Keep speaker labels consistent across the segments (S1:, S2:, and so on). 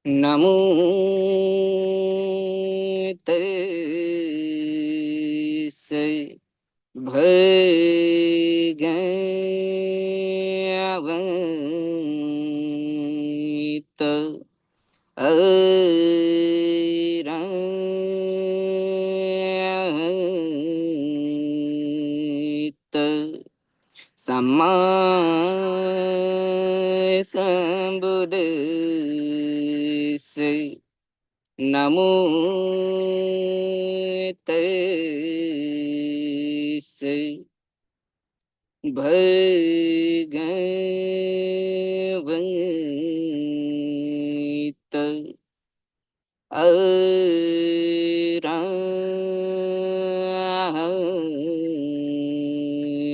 S1: नमो तस्सै भगवतो अरहतो सम्मा संबुद्धिस्से नमो तस्सै भगवतो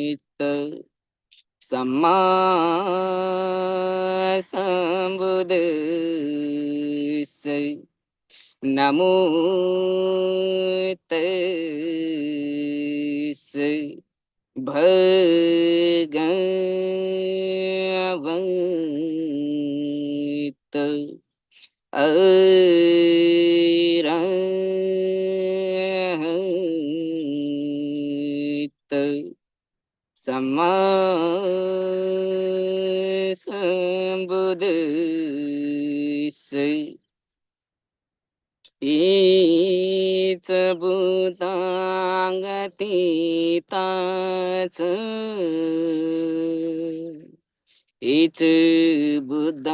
S1: अरहतो सम्मा संबुद्धिस्से नमो तस्सै भगवतो अरहतो सम्मा संबुद्धिस्से इच भूतांगतीताच इच बुद्धांगनागत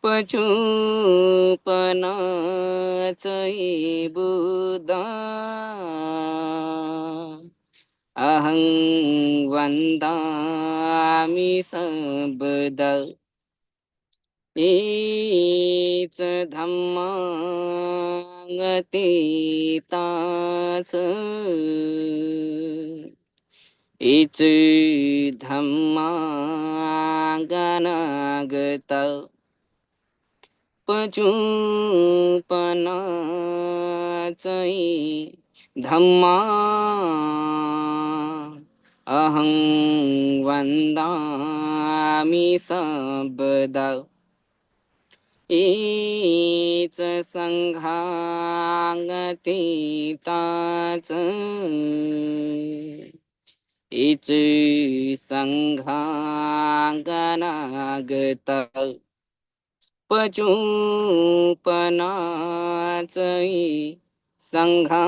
S1: पचूपनाच बुद्धा अहं वन्दामि सबद एच धम्मागतीतास एच धम्मागनागत पचूपनाच धम्मा अहं वन्दामि सबद एच संघागतीताच एच संघागनागत पचूपनाच संघा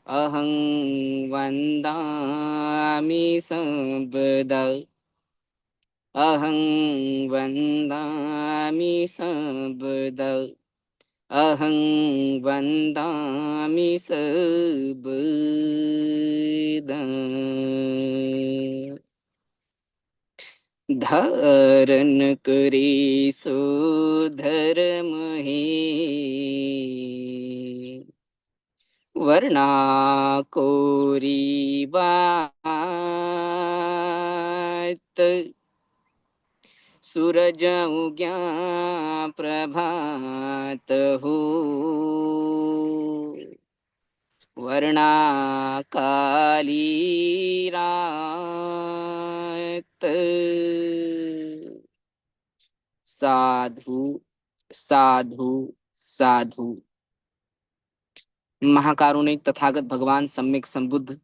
S1: अहं वन्दामि सबद अहं वन्दामि सबद अहं वन्दामि सबद धारण करे सो धर्म हे वर्णा कोरी बात सूरज उग्या प्रभात हो वर्णा काली रात साधु साधु साधु। महाकारुणिक तथागत भगवान सम्यक संबुद्ध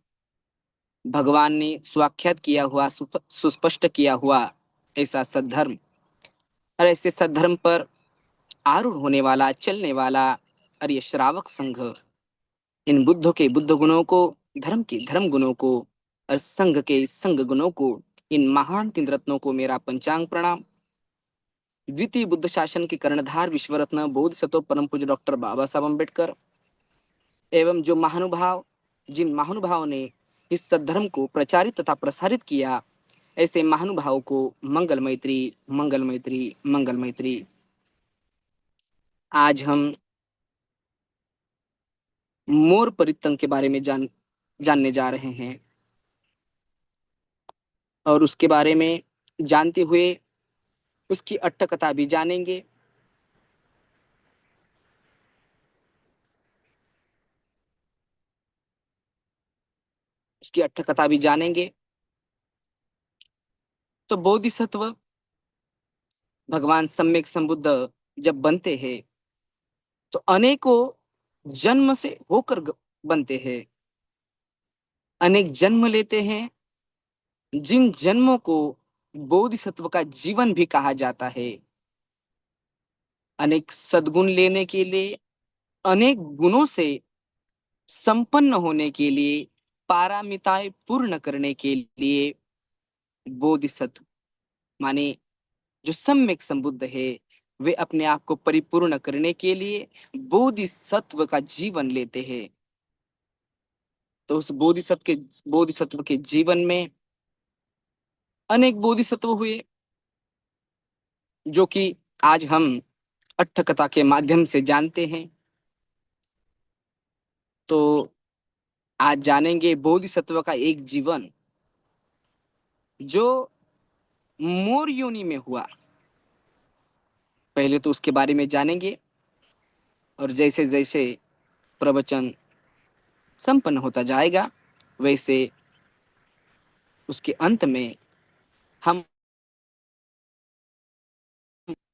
S1: भगवान ने स्वाख्यात किया हुआ सुस्पष्ट किया हुआ ऐसा सद्धर्म और ऐसे सद्धर्म पर आरूढ़ होने वाला चलने वाला और ये श्रावक संघ इन बुद्धों के बुद्ध गुणों को धर्म के धर्म गुणों को और संघ के संघ गुणों को इन महान तीन रत्नों को मेरा पंचांग प्रणाम। द्वितीय बुद्ध शासन के कर्णधार विश्वरत्न बौद्ध सतो परम पूज्य डॉक्टर बाबा साहब अम्बेडकर एवं जो महानुभाव जिन महानुभावों ने इस सद्धर्म को प्रचारित तथा प्रसारित किया ऐसे महानुभावों को मंगल मैत्री मंगल मैत्री मंगल मैत्री। आज हम मोर परितंग के बारे में जानने जा रहे हैं और उसके बारे में जानते हुए उसकी अट्टकथा भी जानेंगे। उसकी अट्टकथा भी जानेंगे तो बोधिसत्व भगवान सम्यक संबुद्ध जब बनते हैं तो अनेकों जन्म से होकर बनते हैं, अनेक जन्म लेते हैं, जिन जन्मों को बोधिसत्व का जीवन भी कहा जाता है। अनेक सद्गुण लेने के लिए, अनेक गुणों से संपन्न होने के लिए, पारामिताएं पूर्ण करने के लिए बोधिसत्व माने जो सम्यक संबुद्ध है, वे अपने आप को परिपूर्ण करने के लिए बोधिसत्व का जीवन लेते हैं। तो उस बोधिसत्व के जीवन में अनेक बोधिसत्व हुए, जो कि आज हम अट्ठ कथा के माध्यम से जानते हैं। तो आज जानेंगे बोधिसत्व का एक जीवन जो मोर योनि में हुआ। पहले तो उसके बारे में जानेंगे और जैसे जैसे प्रवचन संपन्न होता जाएगा वैसे उसके अंत में हम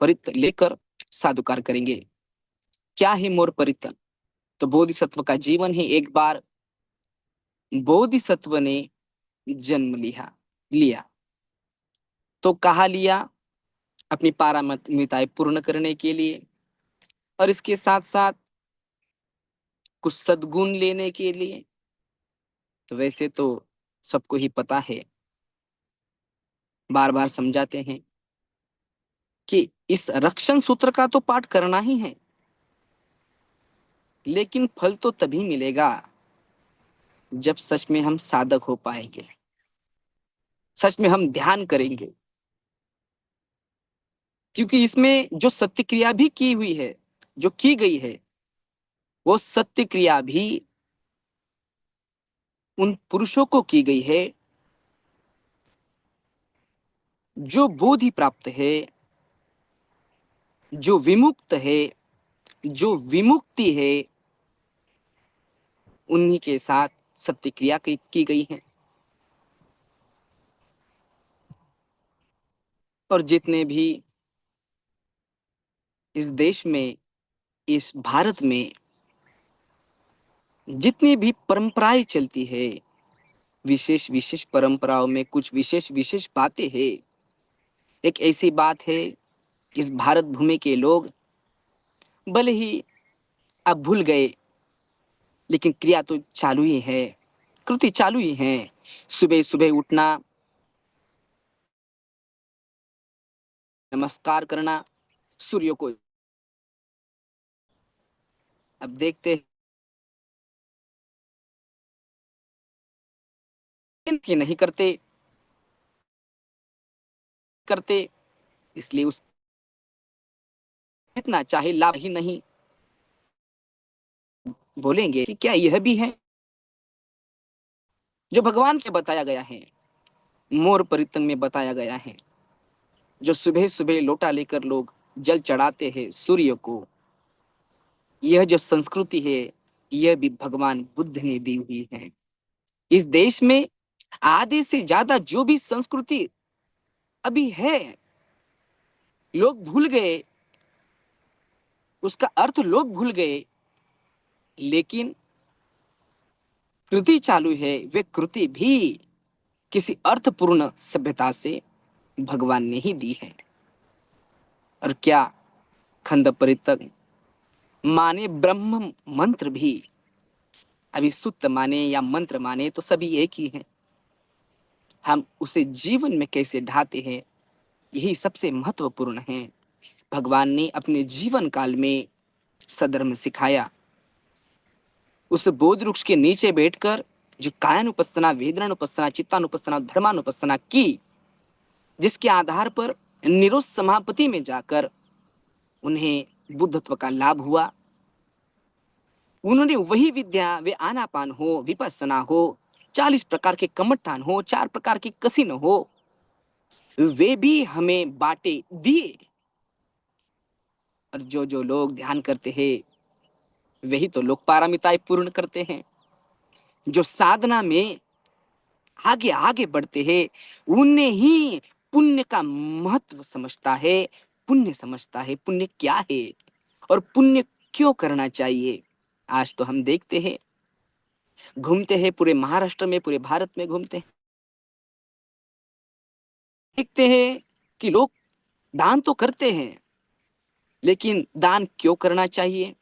S1: परित्र लेकर साधुकार करेंगे। क्या है मोर परित्र? तो बोधिसत्व का जीवन ही एक बार बोधिसत्व ने जन्म लिया। तो कहा लिया? अपनी पारमिताएं पूर्ण करने के लिए और इसके साथ साथ कुछ सद्गुण लेने के लिए। तो वैसे तो सबको ही पता है, बार बार समझाते हैं कि इस रक्षण सूत्र का तो पाठ करना ही है, लेकिन फल तो तभी मिलेगा जब सच में हम साधक हो पाएंगे, सच में हम ध्यान करेंगे। क्योंकि इसमें जो सत्य क्रिया भी की हुई है, जो की गई है, वो सत्य क्रिया भी उन पुरुषों को की गई है जो बोधि प्राप्त है, जो विमुक्त है, जो विमुक्ति है, उन्हीं के साथ सत्य क्रिया की गई है। और जितने भी इस देश में, इस भारत में जितनी भी परंपराएं चलती है, विशेष विशेष परंपराओं में कुछ विशेष विशेष बातें हैं। एक ऐसी बात है, इस भारत भूमि के लोग भले ही अब भूल गए, लेकिन क्रिया तो चालू ही है, कृति चालू ही है। सुबह सुबह उठना, नमस्कार करना, सूर्य को। अब देखते हैं नहीं करते, इसलिए उस इतना चाहे लाभ ही नहीं। बोलेंगे कि क्या यह भी है जो भगवान के बताया गया है, मोर परितन में बताया गया है, जो सुबह सुबह लोटा लेकर लोग जल चढ़ाते हैं सूर्य को। यह जो संस्कृति है, यह भी भगवान बुद्ध ने दी हुई है। इस देश में आधे से ज्यादा जो भी संस्कृति अभी है, लोग भूल गए, उसका अर्थ लोग भूल गए, लेकिन कृति चालू है। वे कृति भी किसी अर्थपूर्ण सभ्यता से भगवान ने ही दी है। और क्या खंड परितक माने ब्रह्म मंत्र भी, अभी सुत्त माने या मंत्र माने तो सभी एक ही हैं। हम उसे जीवन में कैसे ढाते हैं, यही सबसे महत्वपूर्ण है। भगवान ने अपने जीवन काल में सधर्म सिखाया। उस बोध वृक्ष के नीचे बैठकर जो कायानुपස්සना, वेदनानुपස්සना, चित्तानुपස්සना, धर्मानुपස්සना की, जिसके आधार पर निरोध समापति में जाकर उन्हें बुद्धत्व का लाभ हुआ। उन्होंने वही विद्या, वे आनापान हो, विपස්සना हो, 40 प्रकार के कमठान हो, 4 प्रकार की कसिन हो, वे भी हमें बांटे दिए। और जो जो लोग ध्यान करते हैं, वही तो लोग पारमिताएं पूर्ण करते हैं। जो साधना में आगे आगे बढ़ते हैं, उन्हें ही पुण्य का महत्व समझता है, पुण्य समझता है, पुण्य क्या है और पुण्य क्यों करना चाहिए। आज तो हम देखते हैं, घूमते हैं पूरे महाराष्ट्र में, पूरे भारत में घूमते हैं, देखते हैं कि लोग दान तो करते हैं, लेकिन दान क्यों करना चाहिए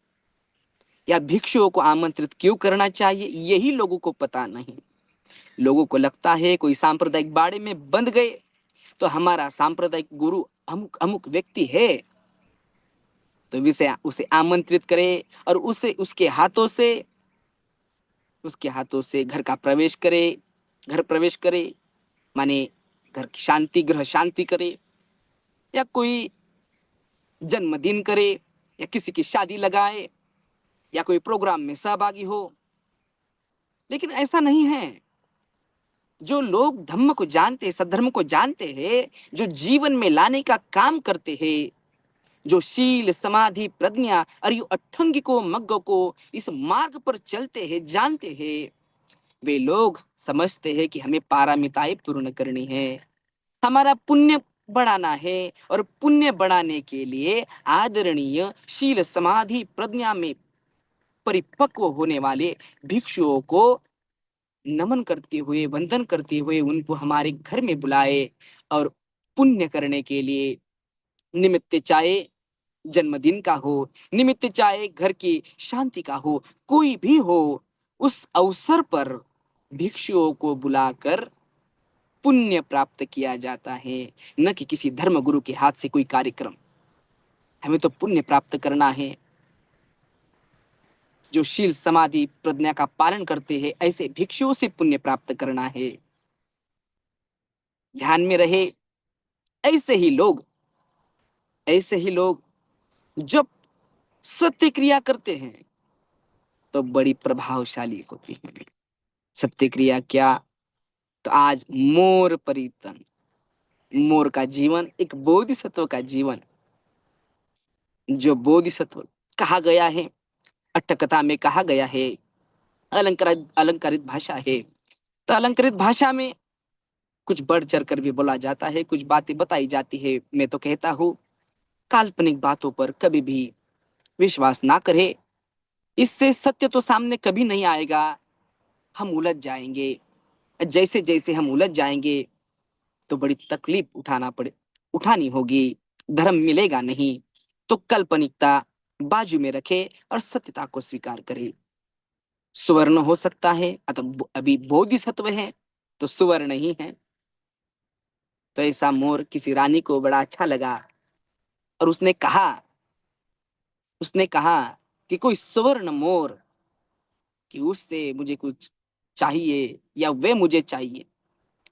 S1: या भिक्षुओं को आमंत्रित क्यों करना चाहिए, यही लोगों को पता नहीं। लोगों को लगता है कोई सांप्रदायिक बाड़े में बंध गए तो हमारा सांप्रदायिक गुरु अमुक अमुक व्यक्ति है, तो उसे उसे आमंत्रित करे और उसे उसके हाथों से घर का प्रवेश करे, घर प्रवेश करे, माने घर की शांति, गृह शांति करे, या कोई जन्मदिन करे, या किसी की शादी लगाए, या कोई प्रोग्राम में सहभागी हो। लेकिन ऐसा नहीं है। जो लोग धम्म को जानते, सद्धर्म को जानते हैं, जो जीवन में लाने का काम करते हैं, जो शील समाधि प्रज्ञा और यू अठंगी को मग्ग को इस मार्ग पर चलते हैं, जानते हैं, वे लोग समझते हैं कि हमें पारमिताएं पूर्ण करनी है, हमारा पुण्य बढ़ाना है, और पुण्य बढ़ाने के लिए आदरणीय शील समाधि प्रज्ञा में परिपक्व होने वाले भिक्षुओं को नमन करते हुए, वंदन करते हुए उनको हमारे घर में बुलाए और पुण्य करने के लिए, निमित्त चाहे जन्मदिन का हो, निमित्त चाहे घर की शांति का हो, कोई भी हो, उस अवसर पर भिक्षुओं को बुलाकर पुण्य प्राप्त किया जाता है, न कि किसी धर्म गुरु के हाथ से कोई कार्यक्रम। हमें तो पुण्य प्राप्त करना है। जो शील समाधि प्रज्ञा का पालन करते हैं, ऐसे भिक्षुओं से पुण्य प्राप्त करना है। ध्यान में रहे, ऐसे ही लोग जब सत्य क्रिया करते हैं तो बड़ी प्रभावशाली होती है। सत्य क्रिया क्या? तो आज मोर परितन, मोर का जीवन एक बोधिसत्व का जीवन, जो बोधिसत्व कहा गया है, अट्टकथा में कहा गया है, अलंकारित भाषा है। तो अलंकारित भाषा में कुछ बढ़ चढ़ कर भी बोला जाता है, कुछ बातें बताई जाती है। मैं तो कहता हूँ, काल्पनिक बातों पर कभी भी विश्वास ना करे। इससे सत्य तो सामने कभी नहीं आएगा, हम उलझ जाएंगे। जैसे जैसे हम उलझ जाएंगे तो बड़ी तकलीफ उठानी होगी, धर्म मिलेगा नहीं। तो काल्पनिकता बाजू में रखे और सत्यता को स्वीकार करे। सुवर्ण हो सकता है, अतः अभी बोधिसत्व है तो सुवर्ण ही है। तो ऐसा मोर किसी रानी को बड़ा अच्छा लगा और उसने कहा कि कोई सुवर्ण मोर, कि उससे मुझे कुछ चाहिए, या वे मुझे चाहिए,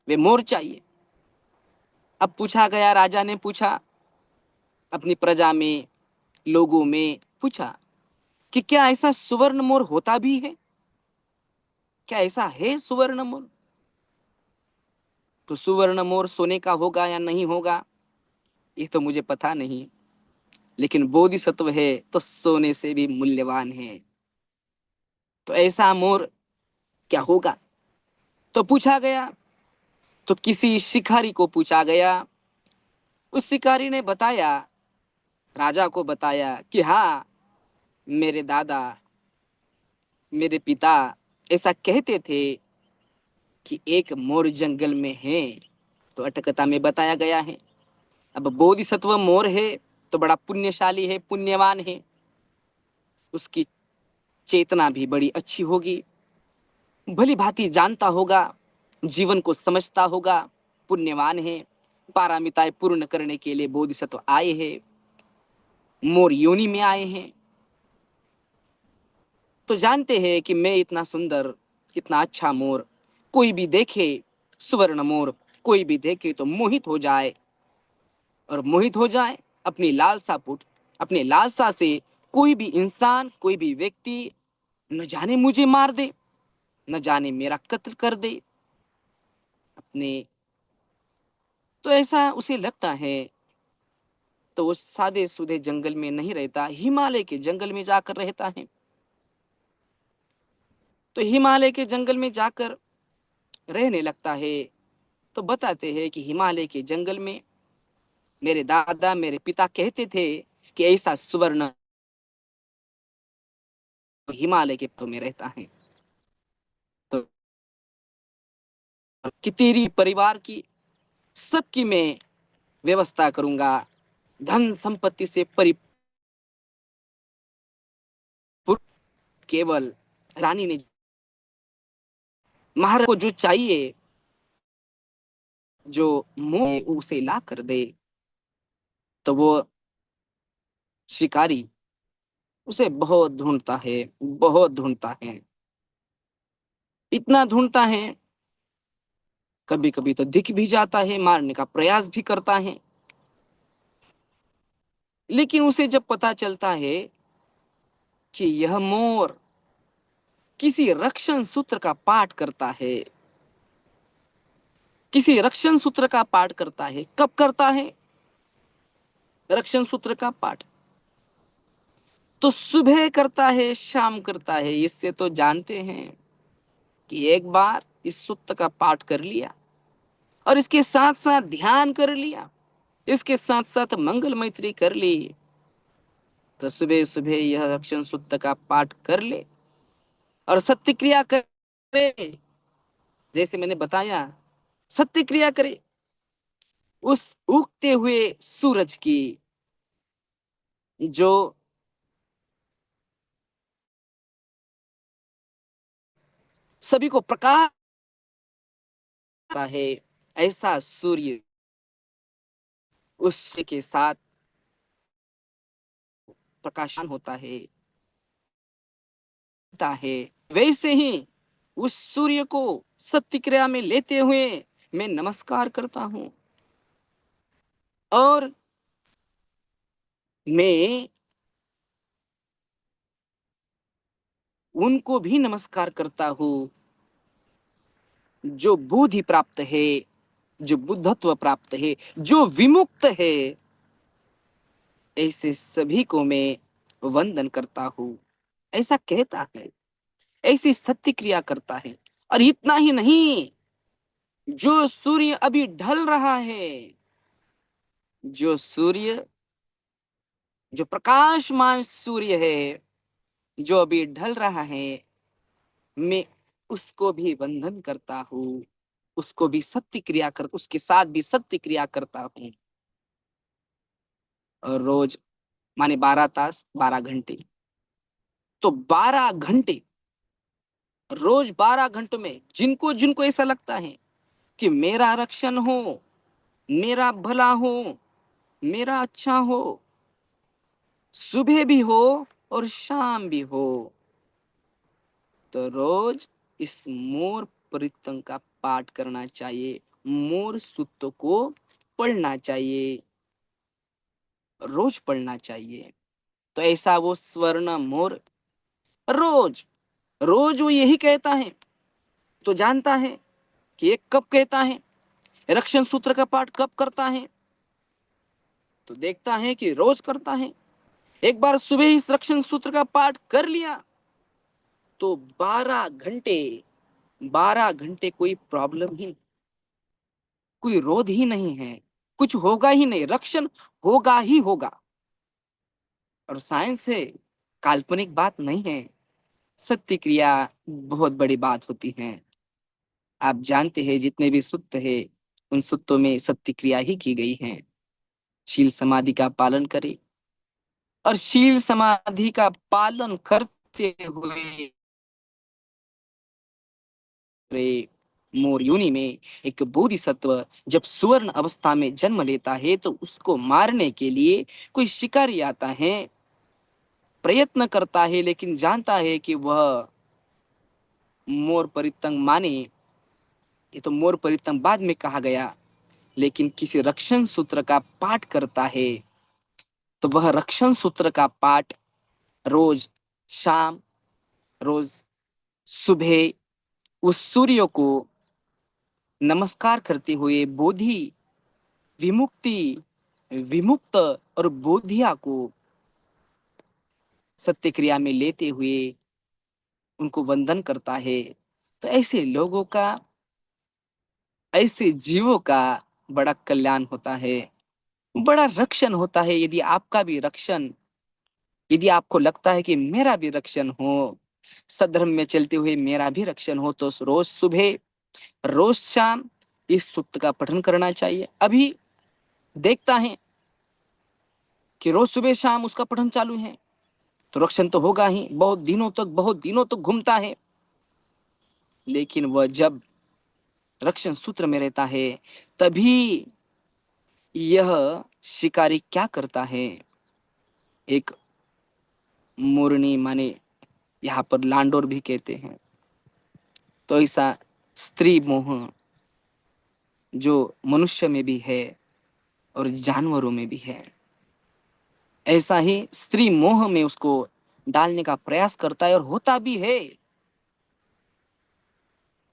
S1: वे मोर चाहिए। अब पूछा गया, राजा ने पूछा अपनी प्रजा में, लोगों में पूछा कि क्या ऐसा सुवर्ण मोर होता भी है? क्या ऐसा है सुवर्ण मोर? तो सुवर्ण मोर सोने का होगा या नहीं होगा, ये तो मुझे पता नहीं, लेकिन बोधिसत्व है तो सोने से भी मूल्यवान है। तो ऐसा मोर क्या होगा? तो पूछा गया, तो किसी शिकारी को पूछा गया। उस शिकारी ने बताया, राजा को बताया कि हाँ, मेरे दादा, मेरे पिता ऐसा कहते थे कि एक मोर जंगल में है। तो अटकथा में बताया गया है। अब बोधिसत्व मोर है तो बड़ा पुण्यशाली है, पुण्यवान है, उसकी चेतना भी बड़ी अच्छी होगी, भली भांति जानता होगा, जीवन को समझता होगा, पुण्यवान है। पारामिताएं पूर्ण करने के लिए बोधिसत्व आए हैं, मोर योनि में आए हैं। तो जानते हैं कि मैं इतना सुंदर, इतना अच्छा मोर, कोई भी देखे, सुवर्ण मोर कोई भी देखे तो मोहित हो जाए, और मोहित हो जाए अपनी लालसा से कोई भी इंसान, कोई भी व्यक्ति न जाने मुझे मार दे, न जाने मेरा कत्ल कर दे अपने। तो ऐसा उसे लगता है, तो वो सादे सुधे जंगल में नहीं रहता, हिमालय के जंगल में जाकर रहता है। तो हिमालय के जंगल में जाकर रहने लगता है। तो बताते हैं कि हिमालय के जंगल में मेरे दादा मेरे पिता कहते थे कि ऐसा सुवर्ण हिमालय के तो में रहता है। तो कि तेरी परिवार की सबकी मैं व्यवस्था करूंगा, धन संपत्ति से परिपूर्ण। केवल रानी ने महाराज को जो चाहिए, जो मुंह उसे ला कर दे, तो वो शिकारी उसे बहुत ढूंढता है, बहुत ढूंढता है, इतना ढूंढता है, कभी कभी तो दिख भी जाता है, मारने का प्रयास भी करता है। लेकिन उसे जब पता चलता है कि यह मोर किसी रक्षण सूत्र का पाठ करता है, किसी रक्षण सूत्र का पाठ करता है, कब करता है रक्षण सूत्र का पाठ? तो सुबह करता है, शाम करता है। इससे तो जानते हैं कि एक बार इस सूत्र का पाठ कर लिया और इसके साथ साथ ध्यान कर लिया, इसके साथ साथ मंगल मैत्री कर ली, तो सुबह सुबह यह रक्षण सूत्र का पाठ कर ले और सत्य क्रिया करे। जैसे मैंने बताया, सत्य क्रिया करे, उस उगते हुए सूरज की जो सभी को प्रकाश है, ऐसा सूर्य उसके साथ प्रकाशन होता है। वैसे ही उस सूर्य को सत्य क्रिया में लेते हुए मैं नमस्कार करता हूं और मैं उनको भी नमस्कार करता हूं जो बुद्धि प्राप्त है, जो बुद्धत्व प्राप्त है, जो विमुक्त है। ऐसे सभी को मैं वंदन करता हूं, ऐसा कहता है, ऐसी सत्य क्रिया करता है। और इतना ही नहीं, जो सूर्य अभी ढल रहा है, जो सूर्य, जो प्रकाशमान सूर्य है, जो अभी ढल रहा है, मैं उसको भी वंदन करता हूँ, उसको भी सत्य क्रिया कर, उसके साथ भी सत्य क्रिया करता हूँ। और रोज माने 12 तास 12 घंटे, तो 12 घंटे, रोज 12 घंटों में जिनको जिनको ऐसा लगता है कि मेरा रक्षण हो, मेरा भला हो, मेरा अच्छा हो, सुबह भी हो और शाम भी हो, तो रोज इस मोर परितंग का पाठ करना चाहिए, मोर सूक्त को पढ़ना चाहिए, रोज पढ़ना चाहिए। तो ऐसा वो स्वर्ण मोर रोज रोज वो यही कहता है। तो जानता है कि ये कब कहता है, रक्षण सूत्र का पाठ कब करता है? तो देखता है कि रोज करता है। एक बार सुबह इस रक्षण सूत्र का पाठ कर लिया तो 12 घंटे, 12 घंटे कोई प्रॉब्लम ही, कोई रोध ही नहीं है, कुछ होगा ही नहीं, रक्षण होगा ही होगा। और साइंस है, काल्पनिक बात नहीं है, सत्य क्रिया बहुत बड़ी बात होती है। आप जानते हैं जितने भी सुत्त है, उन सुत्तों में सत्य क्रिया ही की गई है। शील समाधि का पालन करें और शील समाधि का पालन करते हुए मोर योनि में एक बोधिसत्व जब सुवर्ण अवस्था में जन्म लेता है, तो उसको मारने के लिए कोई शिकारी आता है, प्रयत्न करता है, लेकिन जानता है कि वह मोर परितंग माने, ये तो मोर परितंग बाद में कहा गया, लेकिन किसी रक्षण सूत्र का पाठ करता है, तो वह रक्षण सूत्र का पाठ रोज शाम, रोज सुबह उस सूर्य को नमस्कार करते हुए बोधि, विमुक्ति, विमुक्त और बोधिया को सत्य क्रिया में लेते हुए उनको वंदन करता है। तो ऐसे लोगों का ऐसे जीवों का बड़ा कल्याण होता है, बड़ा रक्षण होता है। यदि आपका भी रक्षण, यदि आपको लगता है कि मेरा भी रक्षण हो, सद्धर्म में चलते हुए मेरा भी रक्षण हो, तो रोज सुबह रोज शाम इस सूक्त का पठन करना चाहिए। अभी देखता है कि रोज सुबह शाम उसका पठन चालू है, तो रक्षण तो होगा ही। बहुत दिनों तक घूमता है, लेकिन वह जब रक्षण सूत्र में रहता है, तभी यह शिकारी क्या करता है, एक मोरनी माने यहाँ पर लांडोर भी कहते हैं, तो ऐसा स्त्री मोह जो मनुष्य में भी है और जानवरों में भी है, ऐसा ही स्त्री मोह में उसको डालने का प्रयास करता है और होता भी है।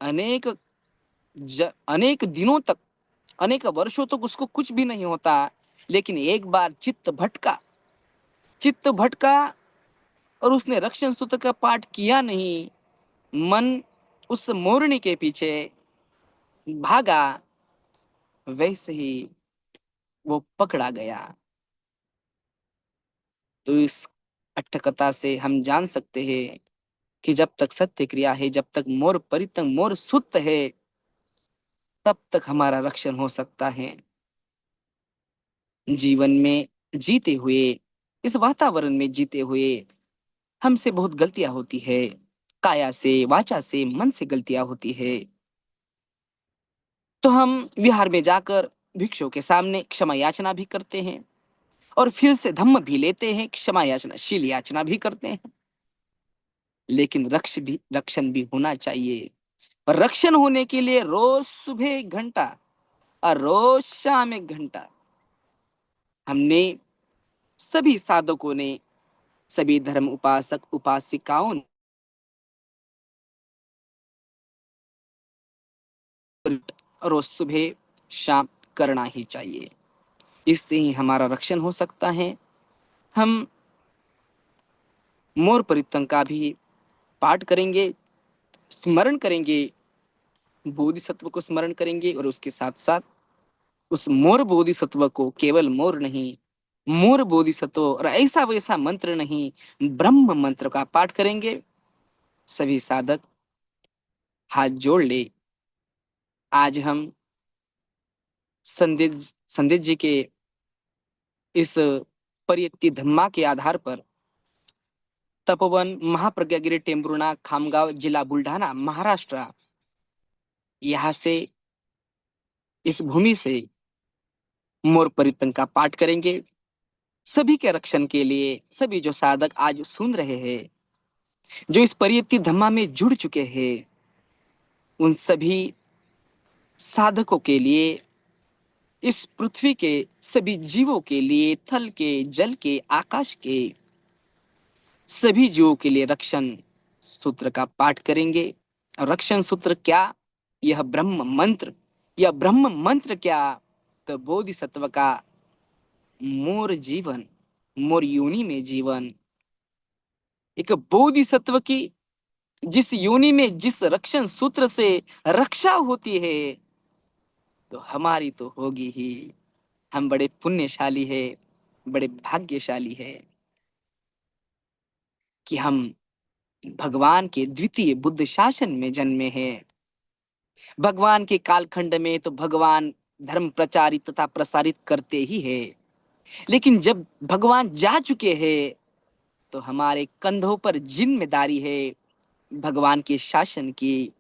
S1: अनेक अनेक दिनों तक, अनेक वर्षों तक उसको कुछ भी नहीं होता, लेकिन एक बार चित्त भटका और उसने रक्षण सूत्र का पाठ किया नहीं, मन उस मोरनी के पीछे भागा, वैसे ही वो पकड़ा गया। तो इस अट्ठकथा से हम जान सकते हैं कि जब तक सत्य क्रिया है, जब तक मोर परितंग मोर सुत है, तब तक हमारा रक्षण हो सकता है। जीवन में जीते हुए, इस वातावरण में जीते हुए हमसे बहुत गलतियां होती है, काया से, वाचा से, मन से गलतियां होती है। तो हम विहार में जाकर भिक्षुओं के सामने क्षमा याचना भी करते हैं, और फिर से धम्म भी लेते हैं, क्षमा याचना, शील याचना भी करते हैं। लेकिन रक्षण भी होना चाहिए। और रक्षण होने के लिए रोज सुबह 1 घंटा और रोज शाम 1 घंटा हमने, सभी साधकों ने, सभी धर्म उपासक उपासिकाओं ने रोज सुबह शाम करना ही चाहिए। इससे ही हमारा रक्षण हो सकता है। हम मोर परितंग का भी पाठ करेंगे, स्मरण करेंगे, बोधिसत्व को स्मरण करेंगे, और उसके साथ साथ उस मोर बोधिसत्व को, केवल मोर नहीं, मोर बोधिसत्व और ऐसा वैसा मंत्र नहीं, ब्रह्म मंत्र का पाठ करेंगे। सभी साधक हाथ जोड़ ले। आज हम संदेश जी के इस परियत्ति धम्मा के आधार पर तपोवन महाप्रज्ञागिरी टेम्बुर्णा खामगांव जिला बुल्ढाना महाराष्ट्र, यहाँ से, इस भूमि से मोर परितंग का पाठ करेंगे। सभी के रक्षण के लिए सभी जो साधक आज सुन रहे हैं, जो इस परियत्ति धम्मा में जुड़ चुके हैं, उन सभी साधकों के लिए, इस पृथ्वी के सभी जीवों के लिए, थल के, जल के, आकाश के सभी जीवों के लिए रक्षण सूत्र का पाठ करेंगे। रक्षण सूत्र क्या? यह ब्रह्म मंत्र। यह ब्रह्म मंत्र क्या? तो बोधिसत्व का मोर जीवन, मोर योनि में जीवन, एक बोधिसत्व की जिस योनि में जिस रक्षण सूत्र से रक्षा होती है, तो हमारी तो होगी ही। हम बड़े पुण्यशाली है, बड़े भाग्यशाली है कि हम भगवान के द्वितीय बुद्ध शासन में जन्मे हैं। भगवान के कालखंड में तो भगवान धर्म प्रचारित तथा प्रसारित करते ही है, लेकिन जब भगवान जा चुके हैं, तो हमारे कंधों पर जिम्मेदारी है भगवान के शासन की,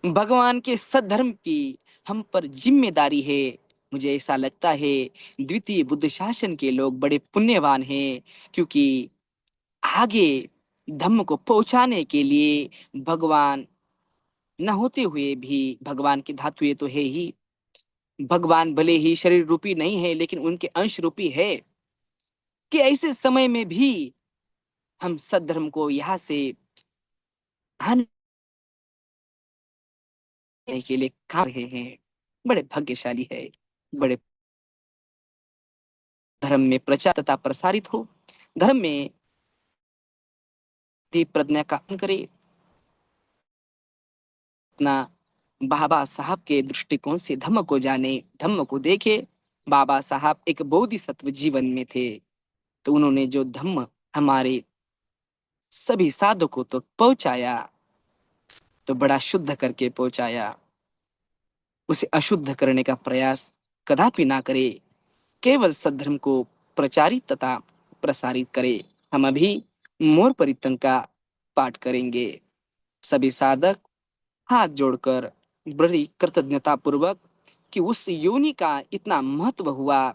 S1: भगवान के सद्धर्म की हम पर जिम्मेदारी है। मुझे ऐसा लगता है द्वितीय बुद्ध शासन के लोग बड़े पुण्यवान हैं, क्योंकि आगे धम्म को पहुंचाने के लिए भगवान न होते हुए भी, भगवान की धातु ये तो है ही, भगवान भले ही शरीर रूपी नहीं है, लेकिन उनके अंश रूपी है, कि ऐसे समय में भी हम सद्धर्म को यहाँ से आने के लिए काम रहे हैं। बड़े भाग्यशाली है। बड़े धर्म में प्रचार तथा प्रसारित हो, धर्म में प्रज्ञा का करे, अपना बाबा साहब के दृष्टिकोण से धम्म को जाने, धम्म को देखे। बाबा साहब एक बोधिसत्व जीवन में थे, तो उन्होंने जो धम्म हमारे सभी साधकों तो पहुंचाया, तो बड़ा शुद्ध करके पहुंचाया। उसे अशुद्ध करने का प्रयास कदापि ना करे, केवल सद्धर्म को प्रचारित तथा प्रसारित करे। हम अभी मोर परितंग का पाठ करेंगे। सभी साधक हाथ जोड़कर बड़ी कृतज्ञता पूर्वक कि उस योनि का इतना महत्व हुआ,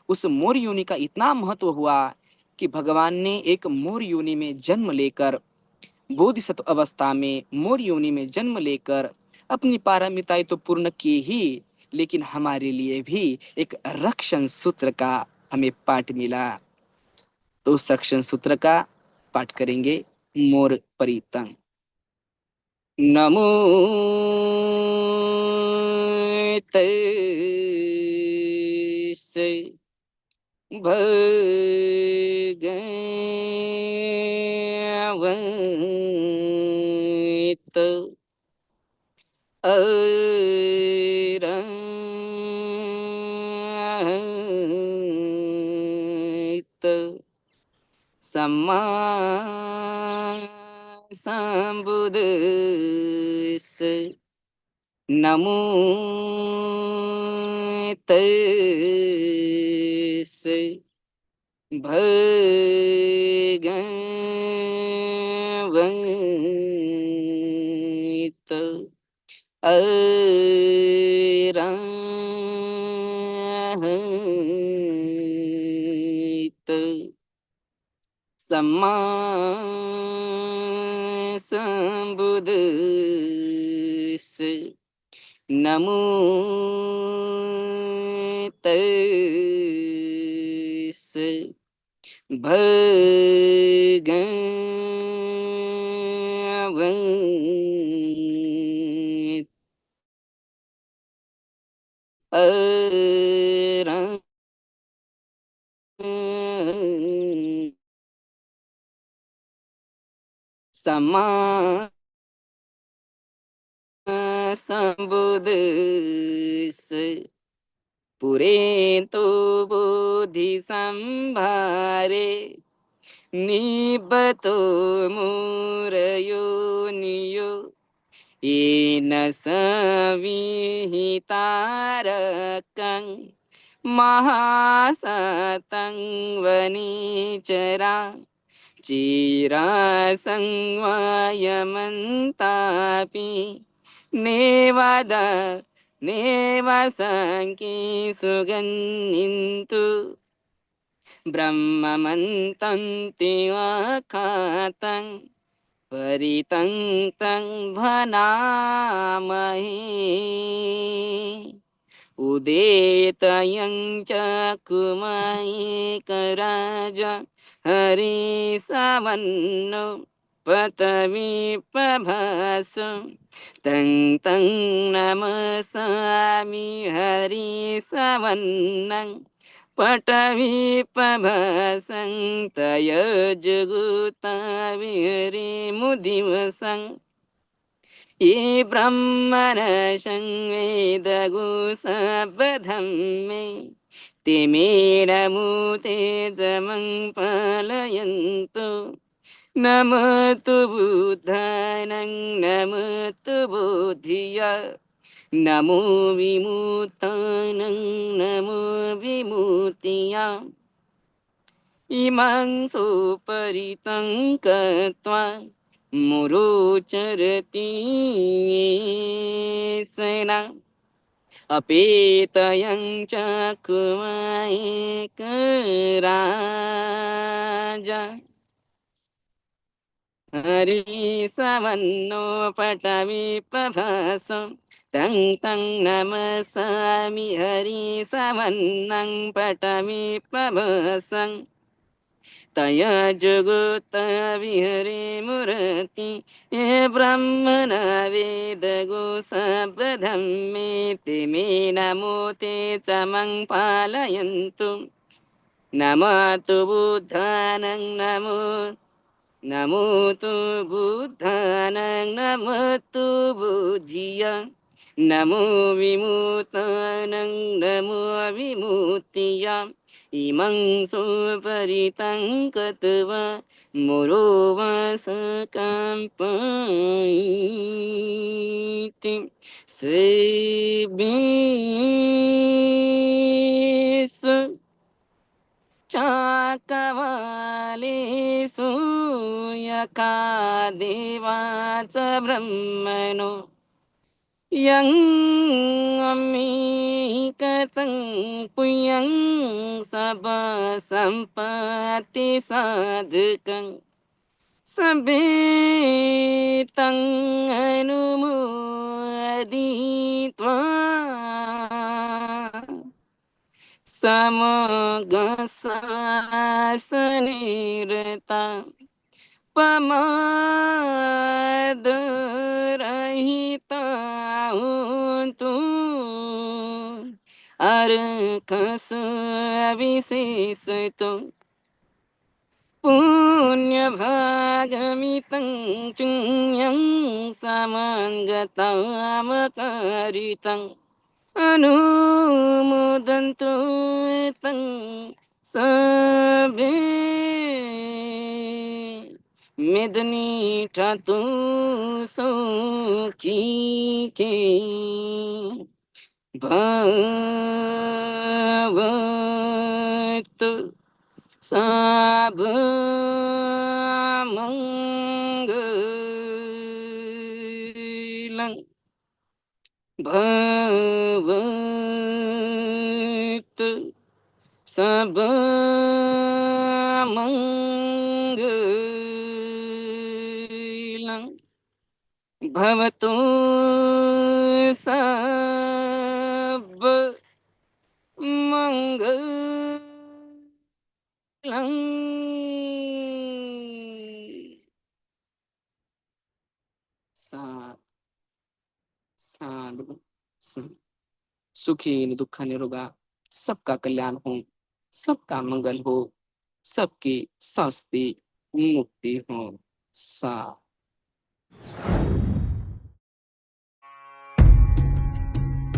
S1: उस मोर योनि का इतना महत्व हुआ कि भगवान ने एक मोर योनि में जन्म लेकर, बोधिसत्व अवस्था में मोर योनि में जन्म लेकर अपनी पारमिताएं तो पूर्ण की ही, लेकिन हमारे लिए भी एक रक्षण सूत्र का हमें पाठ मिला। तो उस रक्षण सूत्र का पाठ करेंगे, मोर परितंग। नमो तस्से भगवत अरहत सम्मा संबुद्धिस्से। नमो तस्से भगवत अरहत सम्मा संबुद्धिस्से। नमो तस्से भगवत अरहत सम्मा संबुद्धिस्से। पुरे तो बोधि संभारे निबतो मूरयोनियो येन सविहितारकं महासतं वनिचरा चिरासंवयमन्तापि नेवद नेवसंकी सुगन्निन्तु ब्रह्ममन्तं अखातं परितं तं भनामहे। उदेतयं च कुमायिकराज हरिसवन्नो पतविप्रभासु तं तं नमसामि हरिसवन्नं पटविप्रभासं तयजुगुताविहरिमुदिवसं। ये ब्रह्मण संवेदगु सबधम्मे ते मेरमुते जमं पालयन्तु। नमस्तु बुद्धानं नमस्तु बुद्धिया नमो विमुक्तानं नमो विमुक्तिया। इमं सुपरितं कृत्वा मुरुचरति सेना अपेतयं चकुमायिकराजा हरिसवन्नो पटविप्रभासं तं तं नमसामि हरिसवन्नं पटविप्रभासं तयजुगुताविहरिमुरति। ये ब्रह्मण वेदगु सबधम्मे ते मे नमो ते च मं पालयन्तु। नमस्तु बुद्धानं नमो तु बुद्धानं नमस्तु बुद्धिया नमो विमुक्तानं नमो विमुक्त्याम् इमं सुपरितं कृत्वा मुरोवासकम्पयति स्वेभिः चाकवालेषु यका देवा च ब्रह्मणो यं अम्मी कतं पुयं सबा संपत्ति साधकं सभेतं अनुमोदित्वा समगसासनिरता पमादरहिता होन्तु अर्कस विशेषतो पुण्यभागमितं पुण्यं समङ्गतामकारितम् अनुमोदन्तु तं सर्वे मेदनीठातु सौखीके भवतु साभमङ्गलं भवतु सबमङ्गलं भवतु सा साधु सुखी दुख निरोगा सबका कल्याण हो सबका मंगल हो सबकी शांति मुक्ति हो सा